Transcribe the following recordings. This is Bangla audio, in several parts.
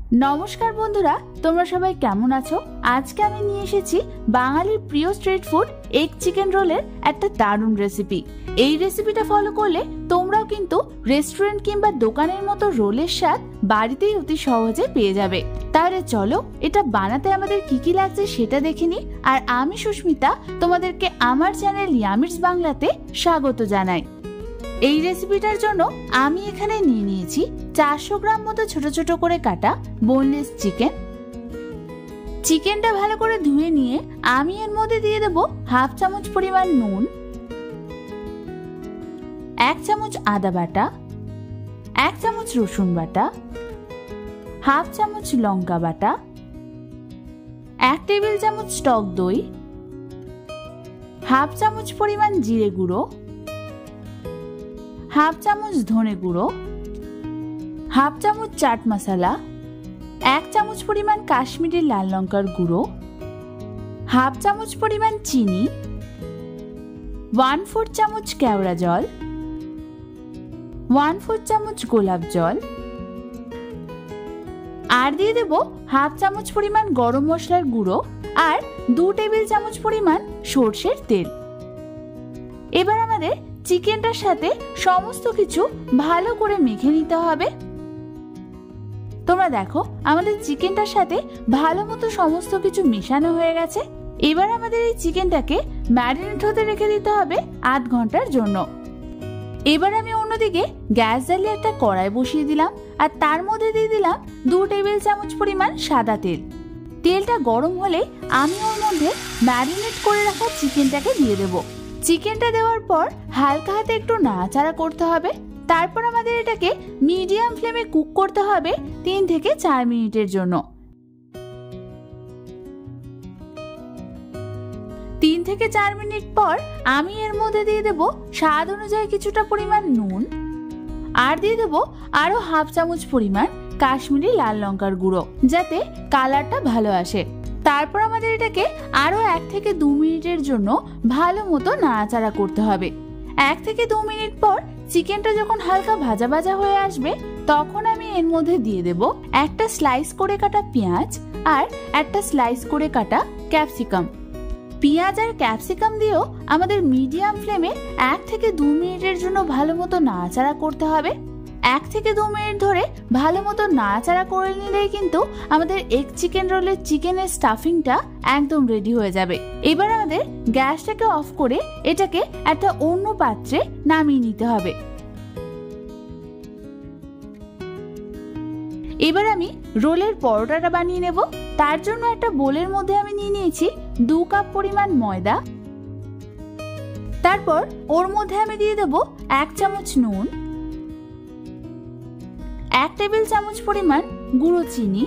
নমস্কার বন্ধুরা, তোমরা সবাই কেমন আছো? আজকে আমি নিয়ে এসেছি বাঙালির প্রিয় স্ট্রিট ফুড এগ চিকেন রোলের একটা দারুণ রেসিপি। এই রেসিপিটা ফলো করলে তোমরাও কিন্তু রেস্টুরেন্ট কিংবা দোকানের মতো রোলের স্বাদ বাড়িতেই অতি সহজে পেয়ে যাবে। তাহলে চলো এটা বানাতে আমাদের কি কি লাগছে সেটা দেখে নিই। আর আমি সুস্মিতা তোমাদেরকে আমার চ্যানেল ইয়ামিরস বাংলাতে স্বাগত জানাই। এই রেসিপিটার জন্য আমি এখানে নিয়ে নিয়েছি 400 গ্রাম মতো ছোট ছোট করে কাটা বোনলেস চিকেন। চিকেনটা ভালো করে ধুয়ে নিয়ে আমি এর মধ্যে দিয়ে দেব হাফ চামচ পরিমাণ নুন, 1 চামচ আদা বাটা, 1 চামচ রসুন বাটা, হাফ চামচ লঙ্কা বাটা, 1 টেবিল চামচ টক দই, হাফ চামচ পরিমাণ জিরে গুঁড়ো, হাফ চামচ ধনে গুঁড়ো, হাফ চামচ চাট মশলা, 1 চামচ পরিমাণ কাশ্মীরি লাল লঙ্কার গুঁড়ো, হাফ চামচ পরিমাণ চিনি, 1/4 চামচ কেওড়া জল, 1/4 চামচ গোলাপ জল, আর দিয়ে দেব হাফ চামচ পরিমাণ গরম মশলার গুঁড়ো আর 2 টেবিল চামচ পরিমাণ সর্ষের তেল। এবার আমাদের চিকেনটার সাথে সমস্ত কিছু ভালো করে মেখে নিতে হবে। তোমরা দেখো আমাদের চিকেনটার সাথে ভালো মতো সমস্ত কিছু মেশানো হয়ে গেছে। এবার আমাদের এই চিকেনটাকে ম্যারিনেট হতে রেখে দিতে হবে 8 ঘন্টার জন্য। এবার আমি অন্যদিকে গ্যাস জ্বালিয়ে একটা কড়াই বসিয়ে দিলাম আর তার মধ্যে দিয়ে দিলাম 2 টেবিল চামচ পরিমাণ সাদা তেল। তেলটা গরম হলে আমি ওর মধ্যে ম্যারিনেট করে রাখা চিকেনটাকে দিয়ে দেব। চিকেনটা দেওয়ার পর হালকা হাতে একটু নাড়াচাড়া করতে হবে। তারপর আমাদের এটাকে মিডিয়াম ফ্লেমে কুক করতে হবে 3 থেকে 4 মিনিটের জন্য। 3 থেকে 4 মিনিট পর আমি এর মধ্যে দিয়ে দেব স্বাদ অনুযায়ী কিছুটা পরিমাণ নুন আর দিয়ে দেব আরো হাফ চামচ পরিমাণ কাশ্মীরি লাল লঙ্কার গুঁড়ো, যাতে কালারটা ভালো আসে। তারপর আমাদের এটাকে আরো 1 থেকে 2 মিনিটের জন্য ভালো মতো নাড়াচাড়া করতে হবে। 1 থেকে 2 মিনিট পর চিকেনটা যখন হালকা ভাজা ভাজা হয়ে আসবে তখন আমি এর মধ্যে দিয়ে দেব একটা স্লাইস করে কাটা পেঁয়াজ আর একটা স্লাইস করে কাটা ক্যাপসিকাম। পেঁয়াজ আর ক্যাপসিকাম দিয়েও আমাদের মিডিয়াম ফ্লেমে 1 থেকে 2 মিনিটের জন্য ভালো মতো নাড়াচাড়া করতে হবে। 1 থেকে 2 মিনিট ধরে ভালো মতো নাড়াচাড়া করে নিলেই কিন্তু আমাদের এগ চিকেন রোলের চিকেনের স্টাফিংটা একদম রেডি হয়ে যাবে। এবার আমাদের গ্যাসটাকে অফ করে এটাকে একটা অন্য পাত্রে নামিয়ে নিতে হবে। এবার আমি রোলের পরোটাটা বানিয়ে নেব। তার জন্য একটা বোলের মধ্যে আমি নিয়ে নিয়েছি 2 কাপ পরিমাণ ময়দা। তারপর ওর মধ্যে আমি দিয়ে দেব 1 চামচ নুন, 1 টেবিল চামচ পরিমাণ গুঁড়ো চিনি,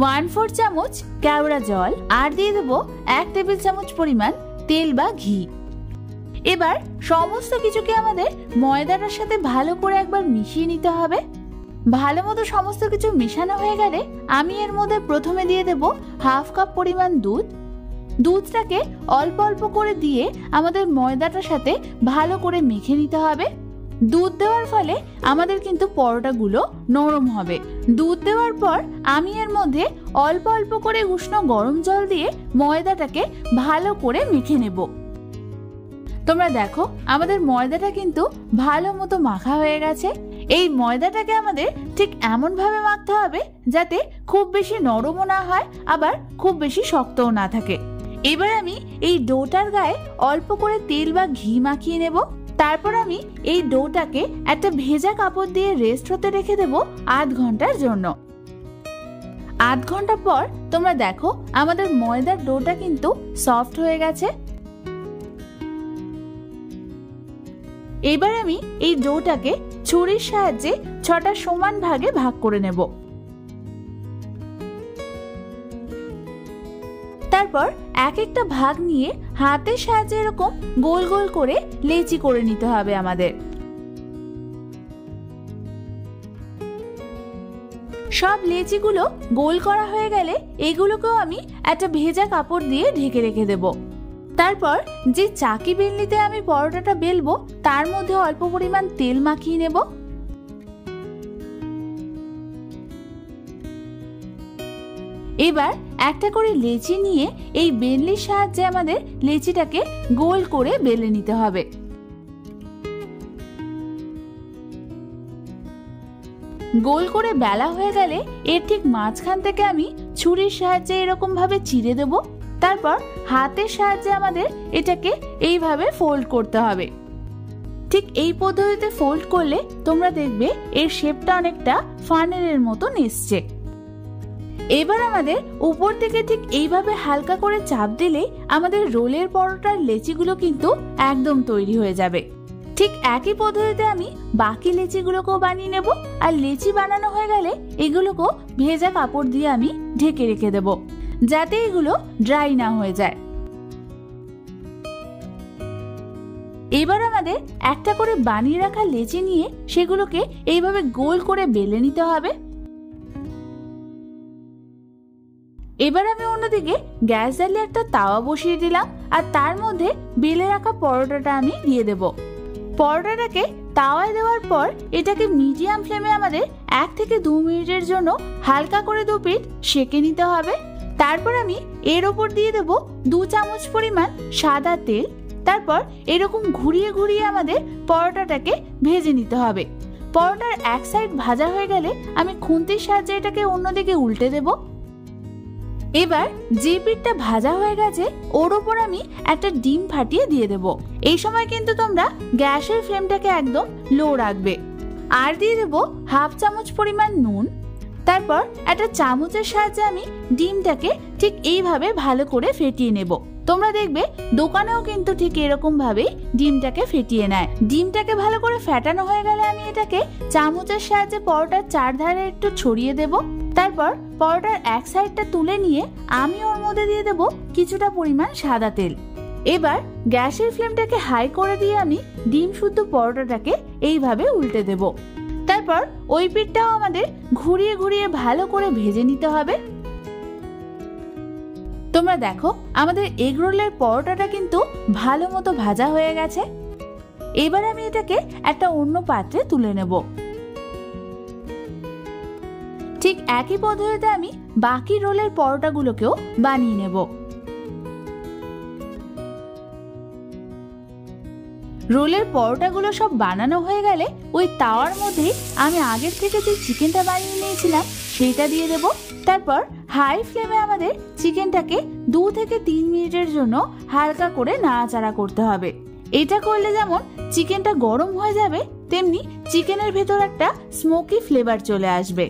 1/4 চামচ কেওড়া জল আর দিয়ে দেব 1 টেবিল চামচ পরিমাণ তেল বা ঘি। এবার সমস্ত কিছুকে আমাদের ময়দাটার সাথে ভালো করে একবার মিশিয়ে নিতে হবে। ভালো মতো সমস্ত কিছু মেশানো হয়ে গেলে আমি এর মধ্যে প্রথমে দিয়ে দেব হাফ কাপ পরিমাণ দুধ। দুধটাকে অল্প অল্প করে দিয়ে আমাদের ময়দাটার সাথে ভালো করে মেখে নিতে হবে। দুধ দেওয়ার ফলে আমাদের কিন্তু পরোটাগুলো নরম হবে। দুধ দেওয়ার পর আমি এর মধ্যে অল্প অল্প করে উষ্ণ গরম জল দিয়ে ময়দাটাকে ভালো করে মেখে নেব। তোমরা দেখো আমাদের ময়দাটা কিন্তু ভালো মতো মাখা হয়ে গেছে। এই ময়দাটাকে আমাদের ঠিক এমন ভাবে মাখতে হবে যাতে খুব বেশি নরমও না হয় আবার খুব বেশি শক্তও না থাকে। এবার আমি এই ডোটার গায়ে অল্প করে তেল বা ঘি মাখিয়ে নেব। তারপর আমি এই ডোটাকে একটা ভেজা কাপড় দিয়ে রেস্ট হতে রেখে দেব 8 ঘন্টার জন্য। 8 ঘন্টা পর তোমরা দেখো আমাদের ময়দার ডোটা কিন্তু সফট হয়ে গেছে। এবার আমি এই ডোটাকে ছুরির সাহায্যে 6টা সমান ভাগে ভাগ করে নেব। তারপর এক একটা ভাগ নিয়ে হাতের সাহায্যে এরকম গোল গোল করে লেচি করে নিতে হবে আমাদের। সব লেচিগুলো গোল করা হয়ে গেলে এগুলোকেও আমি একটা ভেজা কাপড় দিয়ে ঢেকে রেখে দেব। তারপর যে চাকি বেলনিতে আমি পরোটাটা বেলবো তার মধ্যে অল্প পরিমাণ তেল মাখিয়ে নেব। এবার একটা করে লেচি নিয়ে এই বেলনির সাহায্যে আমাদের লেচিটাকে গোল করে বেলে নিতে হবে। গোল করে বেলা হয়ে গেলে এর ঠিক মাঝখান থেকে আমি ছুরির সাহায্যে এরকম ভাবে চিড়ে দেব। তারপর হাতের সাহায্যে আমাদের এটাকে এইভাবে ফোল্ড করতে হবে। ঠিক এই পদ্ধতিতে ফোল্ড করলে তোমরা দেখবে এর শেপটা অনেকটা ফানেলের মতো এসছে। এবার আমাদের উপর থেকে ঠিক এইভাবে হালকা করে চাপ দিলে আমাদের রোলের পরোটার লেচিগুলো কিন্তু একদম তৈরি হয়ে যাবে। ঠিক একই পদ্ধতিতে আমি বাকি লেচিগুলোকেও বানিয়ে নেব। আর লেচি বানানো হয়ে গেলে এগুলোকেও ভেজা কাপড় দিয়ে আমি ঢেকে রেখে দেব, যাতে এগুলো ড্রাই না হয়ে যায়। এবার আমাদের একটা করে বানিয়ে রাখা লেচি নিয়ে সেগুলোকে এইভাবে গোল করে বেলে নিতে হবে। এবার আমি অন্যদিকে গ্যাস জ্বালিয়ে একটা তাওয়া বসিয়ে দিলাম আর তার মধ্যে বেলে রাখা পরোটাটা আমি দিয়ে দেব। পরোটাটাকে তাওয়ায় দেওয়ার পর এটাকে মিডিয়াম ফ্লেমে আমাদের 1 থেকে 2 মিনিটের জন্য হালকা করে 2 পিঠ সেঁকে নিতে হবে। তারপর আমি এর ওপর দিয়ে দেব 2 চামচ পরিমাণ সাদা তেল। তারপর এরকম ঘুরিয়ে ঘুরিয়ে আমাদের পরোটাটাকে ভেজে নিতে হবে। পরোটার এক সাইড ভাজা হয়ে গেলে আমি খুন্তির সাহায্যে এটাকে অন্যদিকে উল্টে দেব। এবার যে পিঠটা ভাজা হয়ে গেছে ওর ওপর আমি একটা ডিম ফাটিয়ে দিয়ে দেব। এই সময় কিন্তু তোমরা গ্যাসের ফ্লেমটাকে একদম লো রাখবে। আর দিয়ে দেব 1/2 চামচ পরিমাণ নুন। তারপর একটা চামচের সাহায্যে আমি ডিমটাকে ঠিক এইভাবে ভালো করে ফেটিয়ে নেব। তোমরা দেখবে দোকানেও কিন্তু ঠিক এরকম ভাবে ডিমটাকে ফেটিয়ে নেয়। ডিমটাকে ভালো করে ফেটানো হয়ে গেলে আমি এটাকে চামচের সাহায্যে পরোটার চারধারে একটু ছড়িয়ে দেব। তারপর পরোটার এক সাইডটা তুলে নিয়ে আমি ওর মধ্যে দিয়ে দেব কিছুটা পরিমাণ সাদা তেল। এবার গ্যাসের ফ্লেমটাকে হাই করে দিয়ে আমি ডিম শুদ্ধ পরোটাটাকে এইভাবে উল্টে দেব। তারপর ওই পিঠটাও আমাদের ঘুরিয়ে ঘুরিয়ে ভালো করে ভেজে নিতে হবে। তোমরা দেখো আমাদের এগ রোলের পরোটাটা কিন্তু ভালো মতো ভাজা হয়ে গেছে। এবার আমি এটাকে একটা অন্য পাত্রে তুলে নেব। ঠিক একই পদ্ধতিতে আমি বাকি রোলের পরোটাগুলোকেও বানিয়ে নেব। রোলের পরোটাগুলো সব বানানো হয়ে গেলে ওই তাওয়ার মধ্যে আমি আগের থেকে যে চিকেনটা বানিয়ে নিয়েছিলাম সেটা দিয়ে দেব। তারপর হাই ফ্লেমে আমাদের চিকেনটাকে 2 থেকে 3 মিনিটের জন্য হালকা করে নাড়াচাড়া করতে হবে। এটা করলে যেমন চিকেনটা গরম হয়ে যাবে, তেমনি চিকেনের ভেতর একটা স্মোকি ফ্লেভার চলে আসবে,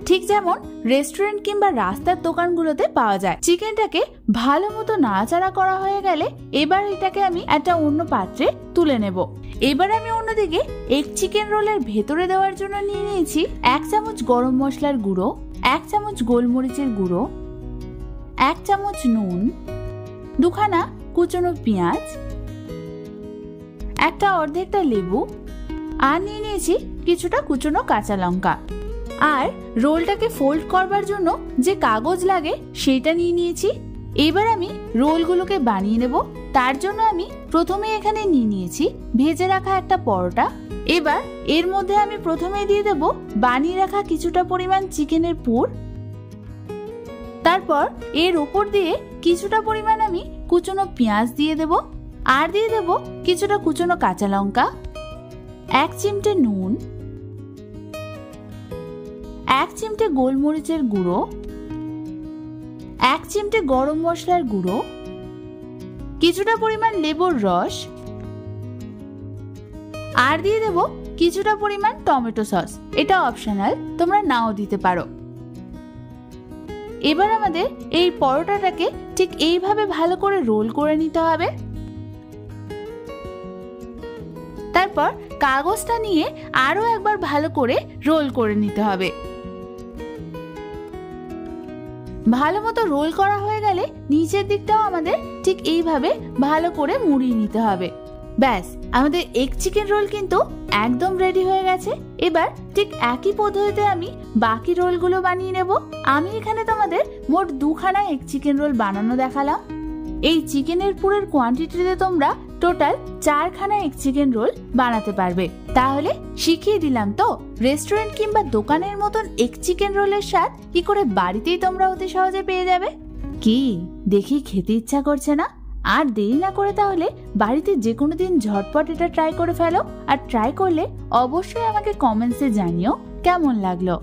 ঠিক যেমন রেস্টুরেন্ট কিংবা রাস্তার দোকানগুলোতে পাওয়া যায়। চিকেনটাকে ভালো মতো নাড়াচাড়া করা হয়ে গেলে এবার এটাকে আমি একটা অন্য পাত্রে তুলে নেব। এবার আমি অন্যদিকে এগ চিকেন রোলের ভেতরে দেওয়ার জন্য নিয়ে নিয়েছি 1 চামচ গরম মশলার গুঁড়ো, 1 চামচ গোলমরিচের গুঁড়ো, 1 চামচ নুন, 2খানা কুচনো পেঁয়াজ, একটা অর্ধেকটা লেবু, আর নিয়ে নিয়েছি কিছুটা কুচনো কাঁচা লঙ্কা। আর রোলটাকে ফোল্ড করবার জন্য যে কাগজ লাগে সেটা নিয়ে নিয়েছি। এবার আমি রোলগুলোকে বানিয়ে নেব। তার জন্য আমি প্রথমে এখানে নিয়ে নিয়েছি ভেজে রাখা একটা পরোটা। এবার এর মধ্যে আমি প্রথমে দিয়ে দেব বানিয়ে রাখা কিছুটা পরিমাণ চিকেনের পুর। তারপর এর উপর দিয়ে কিছুটা পরিমাণ আমি কুচনো পেঁয়াজ দিয়ে দেব। আর দিয়ে দেব কিছুটা কুচনো কাঁচা লঙ্কা, 1 চিমটে নুন, 1 চিমটে গোলমরিচের গুঁড়ো, 1 চিমটে গরম মশলার গুঁড়ো, কিছুটা পরিমাণ লেবুর রস, আর দিয়ে দেব কিছুটা পরিমাণ টমেটো সস। এটা অপশনাল, তোমরা নাও দিতে পারো। এবার আমাদের এই পরোটাটাকে ঠিক এইভাবে ভালো করে রোল করে নিতে হবে। তারপর কাগজটা নিয়ে আরো একবার ভালো করে রোল করে নিতে হবে। ভালো মতো রোল করা হয়ে গেলে নিচের দিকটাও আমাদের ঠিক এইভাবে ভালো করে মুড়িয়ে নিতে হবে। ব্যাস, আমাদের এগ চিকেন রোল কিন্তু একদম রেডি হয়ে গেছে। এবার ঠিক একই পদ্ধতিতে আমি বাকি রোলগুলো বানিয়ে নেব। আমি এখানে তোমাদের মোট 2খানা এগ চিকেন রোল বানানো দেখালাম। এই চিকেনের পুরের কোয়ান্টিটিতে তোমরা টোটাল 4খানা এগ চিকেন রোল বানাতে পারবে। তাহলে শিখিয়ে দিলাম তো রেস্টুরেন্ট কিংবা দোকানের মতন এগ চিকেন রোলের স্বাদ কি করে বাড়িতেই তোমরা অতি সহজে পেয়ে যাবে। কি দেখি খেতে ইচ্ছা করছে না? আর দেরি না করে তাহলে বাড়িতে যে কোনো দিন ঝটপট এটা ট্রাই করে ফেলো। আর ট্রাই করলে অবশ্যই আমাকে কমেন্টসে জানিও কেমন লাগলো।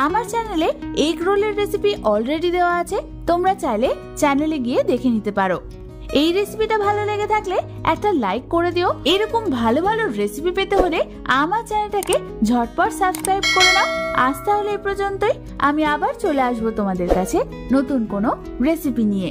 আমার চ্যানেলে এগ রোলের রেসিপি অলরেডি দেওয়া আছে, তোমরা চাইলে চ্যানেলে গিয়ে দেখে নিতে পারো। এই রেসিপিটা ভালো লেগে থাকলে একটা লাইক করে দিও। এরকম ভালো ভালো রেসিপি পেতে হলে আমার চ্যানেলটাকে ঝটপট সাবস্ক্রাইব করে নাও। আজ তাহলে এই পর্যন্তই, আমি আবার চলে আসবো তোমাদের কাছে নতুন কোনো রেসিপি নিয়ে।